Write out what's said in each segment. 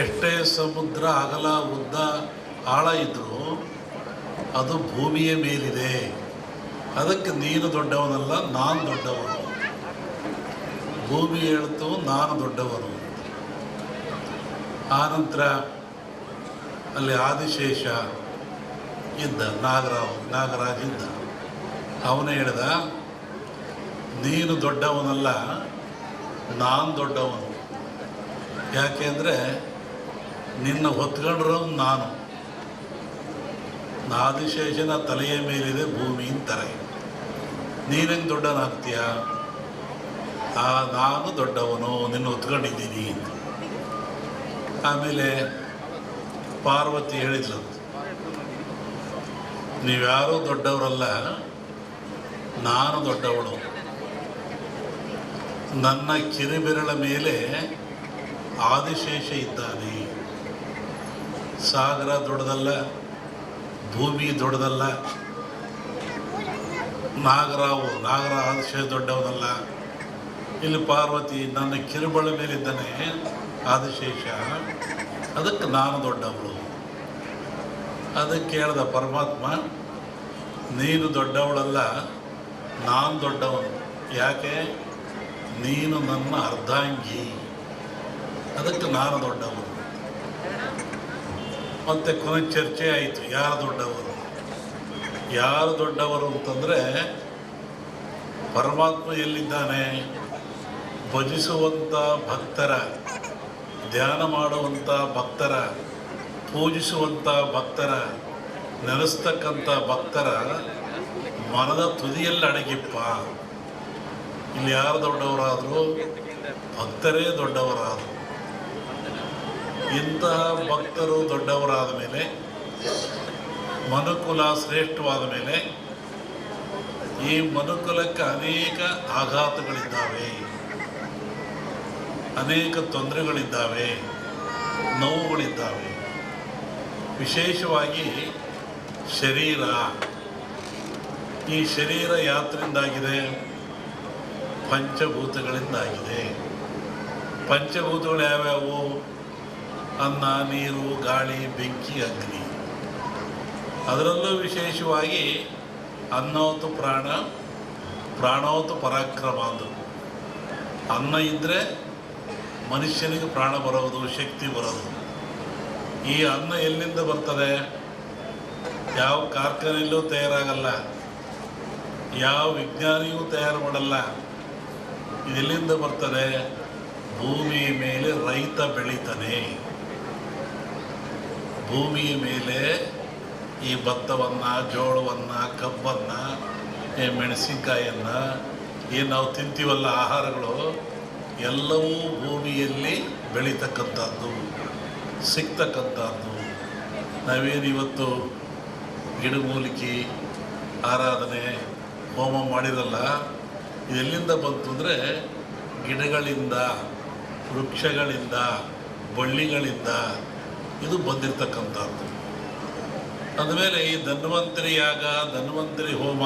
ಎಷ್ಟೇ ಸಮುದ್ರ ಅಗಲ ಉದ್ದ ಆಳ ಇದ್ದರೂ ಅದು ಭೂಮಿಯ ಮೇಲಿದೆ. ಅದಕ್ಕೆ ನೀನು ದೊಡ್ಡವನಲ್ಲ, ನಾನು ದೊಡ್ಡವನು. ಭೂಮಿ ಹೇಳ್ತು ನಾನು ದೊಡ್ಡವನು. ಆನಂತರ ಅಲ್ಲಿ ಆದಿಶೇಷ ಇದ್ದ, ನಾಗರಾಜ ಇದ್ದ. ಅವನೇ ಹೇಳ್ದ, ನೀನು ದೊಡ್ಡವನಲ್ಲ, ನಾನು ದೊಡ್ಡವನು. ಯಾಕೆಂದರೆ ನಿನ್ನ ಹೊತ್ಕೊಂಡ್ರು ನಾನು. ಆದಿಶೇಷನ ತಲೆಯ ಮೇಲಿದೆ ಭೂಮಿ ಅಂತಾರೆ. ನೀನೇನು ದೊಡ್ಡವನಾಗ್ತೀಯ? ನಾನು ದೊಡ್ಡವನು, ನಿನ್ನ ಹೊತ್ಕೊಂಡಿದ್ದೀನಿ ಅಂತ. ಆಮೇಲೆ ಪಾರ್ವತಿ ಹೇಳಿದ್ಲು, ನೀವ್ಯಾರೂ ದೊಡ್ಡವರಲ್ಲ, ನಾನು ದೊಡ್ಡವಳು. ನನ್ನ ಕಿರಿಬೆರಳ ಮೇಲೆ ಆದಿಶೇಷ ಇದ್ದಾನೆ. ಸಾಗರ ದೊಡ್ಡದಲ್ಲ, ಭೂಮಿ ದೊಡ್ಡದಲ್ಲ, ನಾಗರ ಆದಿಶೇಷ ದೊಡ್ಡವನಲ್ಲ. ಇಲ್ಲಿ ಪಾರ್ವತಿ ನನ್ನ ಕಿರುಬಳ ಮೇಲಿದ್ದಾನೆ ಆದಿಶೇಷ, ಅದಕ್ಕೆ ನಾನು ದೊಡ್ಡವಳು. ಅದಕ್ಕೆ ಹೇಳ್ದ ಪರಮಾತ್ಮ, ನೀನು ದೊಡ್ಡವಳಲ್ಲ, ನಾನು ದೊಡ್ಡವನು. ಯಾಕೆ? ನೀನು ನನ್ನ ಅರ್ಧಾಂಗಿ, ಅದಕ್ಕೆ ನಾನು ದೊಡ್ಡವನು. ಮತ್ತು ಕೊನೆ ಚರ್ಚೆ ಆಯಿತು, ಯಾರು ದೊಡ್ಡವರು ಅಂತಂದರೆ, ಪರಮಾತ್ಮ ಎಲ್ಲಿದ್ದಾನೆ? ಭಜಿಸುವಂಥ ಭಕ್ತರ, ಧ್ಯಾನ ಮಾಡುವಂಥ ಭಕ್ತರ, ಪೂಜಿಸುವಂಥ ಭಕ್ತರ, ನೆನೆಸ್ತಕ್ಕಂಥ ಭಕ್ತರ ಮನದ ತುದಿಯಲ್ಲಿ ಅಡಗಿಪ್ಪ. ಇಲ್ಲಿ ಯಾರು ದೊಡ್ಡವರಾದರು? ಭಕ್ತರೇ ದೊಡ್ಡವರಾದರು. ಇಂತಹ ಭಕ್ತರು ದೊಡ್ಡವರಾದ ಮೇಲೆ, ಮನುಕುಲ ಶ್ರೇಷ್ಠವಾದ ಮೇಲೆ, ಈ ಮನುಕುಲಕ್ಕೆ ಅನೇಕ ಆಘಾತಗಳಿದ್ದಾವೆ, ಅನೇಕ ತೊಂದರೆಗಳಿದ್ದಾವೆ, ನೋವುಗಳಿದ್ದಾವೆ. ವಿಶೇಷವಾಗಿ ಶರೀರ. ಈ ಶರೀರ ಯಾತ್ರಿಂದಾಗಿದೆ? ಪಂಚಭೂತಗಳಿಂದಾಗಿದೆ. ಪಂಚಭೂತಗಳು ಯಾವ್ಯಾವು? ಅನ್ನ, ನೀರು, ಗಾಳಿ, ಬೆಂಕಿ, ಅಗ್ನಿ. ಅದರಲ್ಲೂ ವಿಶೇಷವಾಗಿ ಅನ್ನೋತು ಪ್ರಾಣ, ಪ್ರಾಣೋತು ಪರಾಕ್ರಮ ಅಂದರು. ಅನ್ನ ಇದ್ದರೆ ಮನುಷ್ಯನಿಗೆ ಪ್ರಾಣ ಬರೋದು, ಶಕ್ತಿ ಬರೋದು. ಈ ಅನ್ನ ಎಲ್ಲಿಂದ ಬರ್ತದೆ? ಯಾವ ಕಾರ್ಖಾನೆಯಲ್ಲೂ ತಯಾರಾಗಲ್ಲ, ಯಾವ ವಿಜ್ಞಾನಿಯೂ ತಯಾರು ಮಾಡಲ್ಲ. ಇದೆಲ್ಲಿಂದ ಬರ್ತದೆ? ಭೂಮಿಯ ಮೇಲೆ ರೈತ ಬೆಳೀತಾನೆ. ಭೂಮಿಯ ಮೇಲೆ ಈ ಭತ್ತವನ್ನು, ಜೋಳವನ್ನು, ಕಬ್ಬನ್ನು, ಮೆಣಸಿನ್ಕಾಯನ್ನು, ಏನು ನಾವು ತಿಂತೀವಲ್ಲ ಆಹಾರಗಳು, ಎಲ್ಲವೂ ಭೂಮಿಯಲ್ಲಿ ಬೆಳೀತಕ್ಕಂಥದ್ದು, ಸಿಗ್ತಕ್ಕಂಥದ್ದು. ನಾವೇನಿವತ್ತು ಗಿಡಮೂಲಿಕೆ ಆರಾಧನೆ ಹೋಮ ಮಾಡಿರಲ್ಲ, ಇದೆಲ್ಲಿಂದ ಬಂತು ಅಂದರೆ ಗಿಡಗಳಿಂದ, ವೃಕ್ಷಗಳಿಂದ, ಬಳ್ಳಿಗಳಿಂದ ಇದು ಬಂದಿರತಕ್ಕಂಥದ್ದು. ಅಂದಮೇಲೆ ಈ ಧನ್ವಂತರಿ ಯಾಗ, ಧನ್ವಂತರಿ ಹೋಮ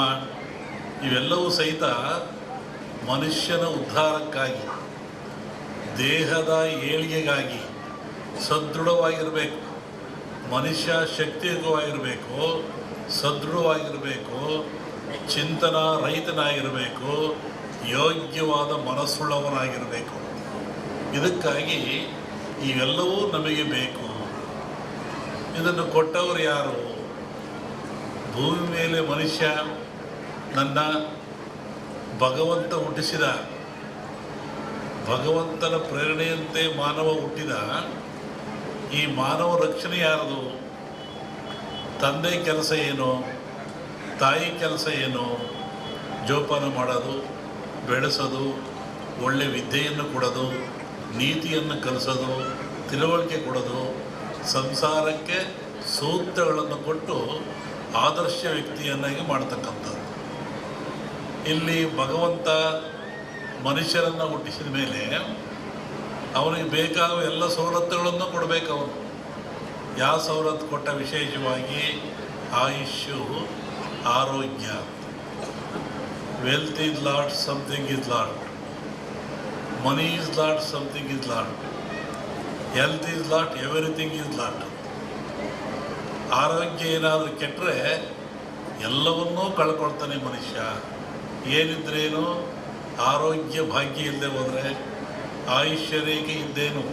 ಇವೆಲ್ಲವೂ ಸಹಿತ ಮನುಷ್ಯನ ಉದ್ಧಾರಕ್ಕಾಗಿ, ದೇಹದ ಏಳಿಗೆಗಾಗಿ ಸದೃಢವಾಗಿರಬೇಕು. ಮನುಷ್ಯ ಶಕ್ತಿಯುತವಾಗಿರಬೇಕು, ಸದೃಢವಾಗಿರಬೇಕು, ಚಿಂತನ ರಹಿತನಾಗಿರಬೇಕು, ಯೋಗ್ಯವಾದ ಮನಸ್ಸುಳ್ಳವನಾಗಿರಬೇಕು. ಇದಕ್ಕಾಗಿ ಇವೆಲ್ಲವೂ ನಮಗೆ ಬೇಕು. ಇದನ್ನು ಕೊಟ್ಟವರು ಯಾರು? ಭೂಮಿ ಮೇಲೆ ಮನುಷ್ಯ ನನ್ನ ಭಗವಂತ ಹುಟ್ಟಿಸಿದ, ಭಗವಂತನ ಪ್ರೇರಣೆಯಂತೆ ಮಾನವ ಹುಟ್ಟಿದ. ಈ ಮಾನವ ರಕ್ಷಣೆ ಯಾರದು? ತಂದೆ ಕೆಲಸ ಏನು? ತಾಯಿ ಕೆಲಸ ಏನು? ಜೋಪಾನ ಮಾಡೋದು, ಬೆಳೆಸೋದು, ಒಳ್ಳೆ ವಿದ್ಯೆಯನ್ನು ಕೊಡೋದು, ನೀತಿಯನ್ನು ಕಲಿಸೋದು, ತಿಳುವಳಿಕೆ ಕೊಡೋದು, ಸಂಸಾರಕ್ಕೆ ಸೂಕ್ತಗಳನ್ನು ಕೊಟ್ಟು ಆದರ್ಶ ವ್ಯಕ್ತಿಯನ್ನಾಗಿ ಮಾಡ್ತಕ್ಕಂಥದ್ದು. ಇಲ್ಲಿ ಭಗವಂತ ಮನುಷ್ಯರನ್ನು ಹುಟ್ಟಿಸಿದ ಮೇಲೆ ಅವನಿಗೆ ಬೇಕಾಗುವ ಎಲ್ಲ ಸವಲತ್ತುಗಳನ್ನು ಕೊಡಬೇಕು. ಅವನು ಯಾವ ಸವಲತ್ತು ಕೊಟ್ಟ? ವಿಶೇಷವಾಗಿ ಆಯುಷ್ಯು, ಆರೋಗ್ಯ. Wealth is lot, something is lot. Money is lot, something is lot. Health is lot, everything is lot. ಆರೋಗ್ಯ ಏನಾದರೂ ಕೆಟ್ಟರೆ ಎಲ್ಲವನ್ನೂ ಕಳ್ಕೊಳ್ತಾನೆ ಮನುಷ್ಯ. ಏನಿದ್ರೇನು, ಆರೋಗ್ಯ ಭಾಗ್ಯ ಇಲ್ಲದೆ ಹೋದರೆ ಆಯುಷ್ಯ ರೇಖೆ ಇದ್ದೇನು,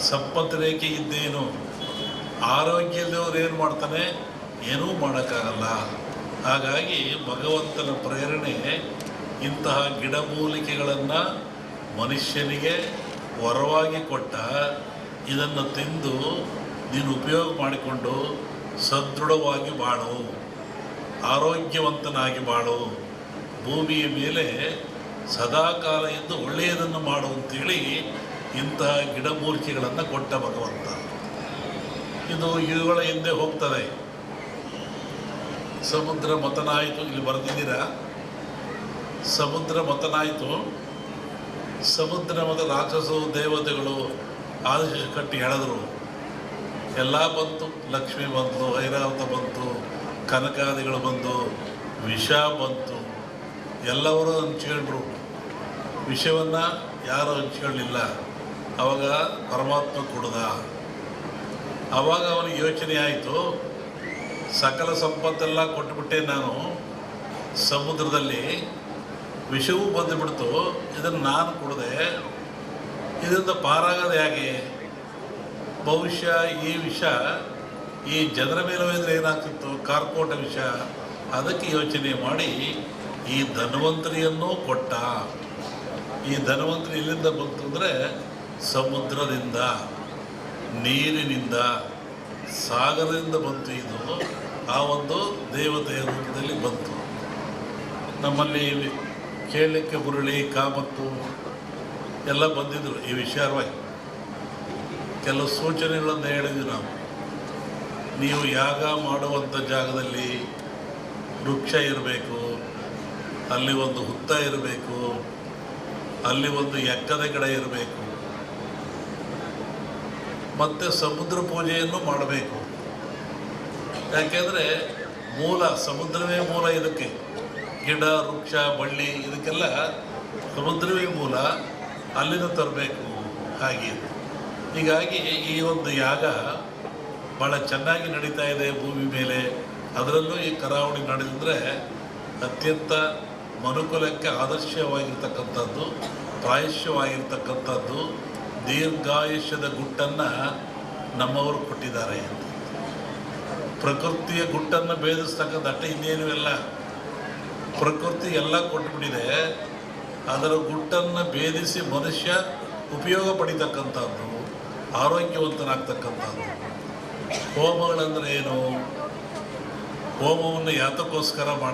ಸಂಪತ್ತು ರೇಖೆ ಇದ್ದೇನು. ಆರೋಗ್ಯ ಇಲ್ಲದವ್ರು ಏನು ಮಾಡ್ತಾನೆ? ಏನೂ ಮಾಡೋಕ್ಕಾಗಲ್ಲ. ಹಾಗಾಗಿ ಭಗವಂತನ ಪ್ರೇರಣೆ ಇಂತಹ ಗಿಡಮೂಲಿಕೆಗಳನ್ನು ಮನುಷ್ಯನಿಗೆ ವರವಾಗಿ ಕೊಟ್ಟ. ಇದನ್ನು ತಿಂದು ನೀನು ಉಪಯೋಗ ಮಾಡಿಕೊಂಡು ಸದೃಢವಾಗಿ ಬಾಳು, ಆರೋಗ್ಯವಂತನಾಗಿ ಬಾಳು, ಭೂಮಿಯ ಮೇಲೆ ಸದಾಕಾಲ ಇದ್ದು ಒಳ್ಳೆಯದನ್ನು ಮಾಡು ಅಂತೇಳಿ ಇಂತಹ ಗಿಡಮೂಲಿಕೆಗಳನ್ನು ಕೊಟ್ಟ ಭಗವಂತ. ಇದು ಇವುಗಳ ಹಿಂದೆ ಹೋಗ್ತದೆ. ಸಮುದ್ರ ಮಥನಾಯಿತು, ಇಲ್ಲಿ ಬರೆದಿದ್ದೀರಾ, ಸಮುದ್ರ ಮಥನಾಯಿತು. ಸಮುದ್ರ ಮತ ರಾಕ್ಷಸರು ದೇವತೆಗಳು ಆದೇಶ ಕಟ್ಟಿ ಹೇಳಿದ್ರು. ಎಲ್ಲ ಬಂತು, ಲಕ್ಷ್ಮಿ ಬಂತು, ಐರಾವತ ಬಂತು, ಕನಕಾದಿಗಳು ಬಂದು, ವಿಷ ಬಂತು. ಎಲ್ಲರೂ ಹಂಚ್ಕೊಂಡ್ರು. ವಿಷವನ್ನು ಯಾರು ಹಂಚ್ಕೊಳ್ಳಿಲ್ಲ. ಆವಾಗ ಪರಮಾತ್ಮ ಕುಡ್ದ. ಆವಾಗ ಅವನಿಗೆ ಯೋಚನೆ ಆಯಿತು, ಸಕಲ ಸಂಪತ್ತೆಲ್ಲ ಕೊಟ್ಟುಬಿಟ್ಟೆ ನಾನು, ಸಮುದ್ರದಲ್ಲಿ ವಿಷವೂ ಬಂದುಬಿಡ್ತು, ಇದನ್ನು ನಾನು ಕುಡಿದೆ, ಇದರಿಂದ ಪಾರಾಗೋದು ಹೇಗೆ? ಬಹುಶಃ ಈ ವಿಷ ಈ ಜನರ ಮೇಲೆ ಹೋದರೆ ಏನಾಗ್ತಿತ್ತು? ಕಾರ್ಕೋಟ ವಿಷ. ಅದಕ್ಕೆ ಯೋಚನೆ ಮಾಡಿ ಈ ಧನ್ವಂತರಿಯನ್ನೂ ಕೊಟ್ಟ. ಈ ಧನ್ವಂತರಿ ಎಲ್ಲಿಂದ ಬಂತು ಅಂದರೆ ಸಮುದ್ರದಿಂದ, ನೀರಿನಿಂದ, ಸಾಗರದಿಂದ ಬಂತು. ಇದು ಆ ಒಂದು ದೇವತೆಯ ರೂಪದಲ್ಲಿ ಬಂತು. ನಮ್ಮಲ್ಲಿ ಕೇಳಲಿಕ್ಕೆ ಹುರುಳಿ, ಕಾಮತ್ತು ಎಲ್ಲ ಬಂದಿದ್ದರು ಈ ವಿಚಾರವಾಗಿ. ಕೆಲವು ಸೂಚನೆಗಳನ್ನು ಹೇಳಿದ್ವಿ ನಾವು. ನೀವು ಯಾಗ ಮಾಡುವಂಥ ಜಾಗದಲ್ಲಿ ವೃಕ್ಷ ಇರಬೇಕು, ಅಲ್ಲಿ ಒಂದು ಹುತ್ತ ಇರಬೇಕು, ಅಲ್ಲಿ ಒಂದು ಎಕ್ಕದ ಗಿಡ ಇರಬೇಕು, ಮತ್ತು ಸಮುದ್ರ ಪೂಜೆಯನ್ನು ಮಾಡಬೇಕು. ಯಾಕೆಂದರೆ ಮೂಲ ಸಮುದ್ರವೇ ಮೂಲ. ಇದಕ್ಕೆ ಗಿಡ, ವೃಕ್ಷ, ಬಳ್ಳಿ ಇದಕ್ಕೆಲ್ಲ ಸಮುದ್ರವೇ ಮೂಲ. ಅಲ್ಲಿಂದ ತರಬೇಕು. ಹಾಗೆ ಹೀಗಾಗಿ ಈ ಒಂದು ಯಾಗ ಭಾಳ ಚೆನ್ನಾಗಿ ನಡೀತಾ ಇದೆ ಭೂಮಿ ಮೇಲೆ. ಅದರಲ್ಲೂ ಈ ಕರಾವಳಿ ನಡೆದಿದ್ರೆ ಅತ್ಯಂತ ಮನುಕುಲಕ್ಕೆ ಆದರ್ಶವಾಗಿರ್ತಕ್ಕಂಥದ್ದು, ಪ್ರಾಯಶ್ಯವಾಗಿರ್ತಕ್ಕಂಥದ್ದು, ದೀರ್ಘಾಯುಷ್ಯದ ಗುಟ್ಟನ್ನು ನಮ್ಮವರು ಕೊಟ್ಟಿದ್ದಾರೆ. ಪ್ರಕೃತಿಯ ಗುಟ್ಟನ್ನು ಭೇದಿಸ್ತಕ್ಕಂಥ ಅಟ್ಟ ಇನ್ನೇನು ಇಲ್ಲ. ಪ್ರಕೃತಿ ಎಲ್ಲ ಕೊಟ್ಟುಬಿಟ್ಟಿದೆ. ಅದರ ಗುಟ್ಟನ್ನು ಭೇದಿಸಿ ಮನುಷ್ಯ ಉಪಯೋಗ ಪಡಿತಕ್ಕಂಥದ್ದು, ಆರೋಗ್ಯವಂತನಾಗ್ತಕ್ಕಂಥದ್ದು. ಹೋಮಗಳಂದರೆ ಏನು? ಹೋಮವನ್ನು ಯಾತಕ್ಕೋಸ್ಕರ ಮಾಡಿ